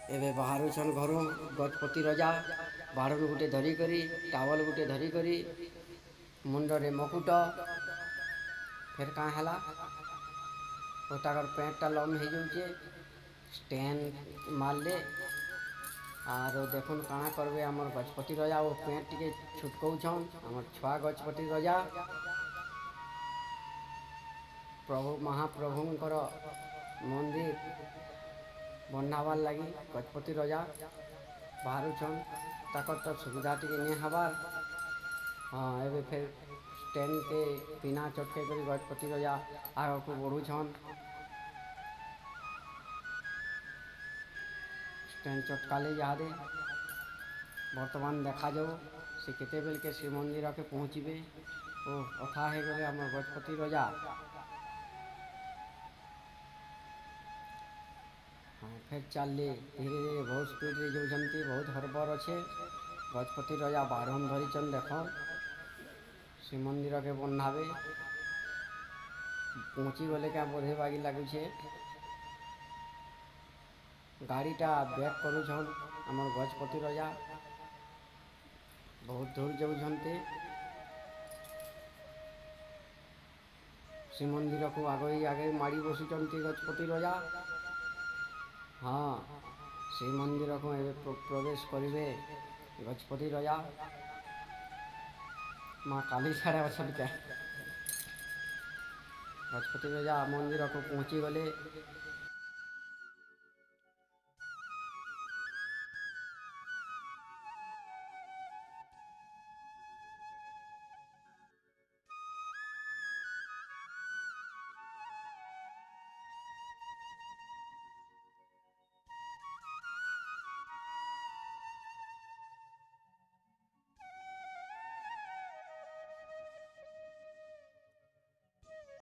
ଏବେ ବାହାରୁଛନ୍ ଘରୁ ଗଜପତି ରଜା ବାହାରରୁ ଗୋଟେ ଧରିକରି ଟାୱଲ ଗୋଟେ ଧରିକରି ମୁଣ୍ଡରେ ମକୁଟ ଫେର୍ କାଁ ହେଲା ଓ ତାକର ପ୍ୟାଣ୍ଟଟା ଲମ୍ ହେଇଯାଉଛେ ଷ୍ଟେନ୍ ମାରଲେ ଆରୁ ଦେଖୁନ୍ କାଣା କରିବେ ଆମର ଗଜପତି ରଜା ଓ ପ୍ୟାଣ୍ଟ ଟିକେ ଛୁଟକଉଛନ୍ ଆମର ଛୁଆ ଗଜପତି ରଜା ପ୍ରଭୁ ମହାପ୍ରଭୁଙ୍କର ମନ୍ଦିର ବନାବାର୍ ଲାଗି ଗଜପତି ରଜା ବାହାରୁଛନ୍ ତାକର ତ ସୁବିଧା ଟିକେ ନି ହେବାର୍ ହଁ ଏବେ ଫେର୍ ଷ୍ଟେଣ୍ଡକେ ପିନା ଚଟକେଇ କରି ଗଜପତି ରଜା ଆଗକୁ ବଢ଼ୁଛନ୍ ଷ୍ଟେଣ୍ଡ ଚଟକାଲେ ଇହାଦେ ବର୍ତ୍ତମାନ ଦେଖାଯାଉ ସେ କେତେବେଲକେ ଶ୍ରୀମନ୍ଦିରକେ ପହଞ୍ଚିବେ ଓ ଅଥା ହେଇଗଲେ ଆମର ଗଜପତି ରଜା ହଁ ଫେର୍ ଚାଲଲେ ଧୀରେ ଧୀରେ ବହୁତ ସ୍ପିଡ଼ରେ ଯାଉଛନ୍ତି ବହୁତ ହରବର ଅଛେ ଗଜପତି ରଜା ବାଢ଼ନ୍ ଧରିଛନ୍ ଦେଖନ୍ ଶ୍ରୀମନ୍ଦିରକେ ବନ୍ଧାବେ ପହଞ୍ଚି ଗଲେ କାଁ ବୋଧେ ବାଗି ଲାଗୁଛେ ଗାଡ଼ିଟା ବ୍ୟାକ୍ କରୁଛନ୍ ଆମର ଗଜପତି ରଜା ବହୁତ ଦୂର ଯାଉଛନ୍ତି ଶ୍ରୀମନ୍ଦିରକୁ ଆଗେଇ ଆଗେଇ ମାଡ଼ି ବସୁଛନ୍ତି ଗଜପତି ରଜା ହଁ ଶ୍ରୀମନ୍ଦିରକୁ ଏବେ ପ୍ରବେଶ କରିବେ ଗଜପତି ରଜା ମା କାଲି ସାଡ଼େ ଅଛନ୍ କେ ଗଜପତି ରଜା ମନ୍ଦିରକୁ ପହଞ୍ଚିଗଲେ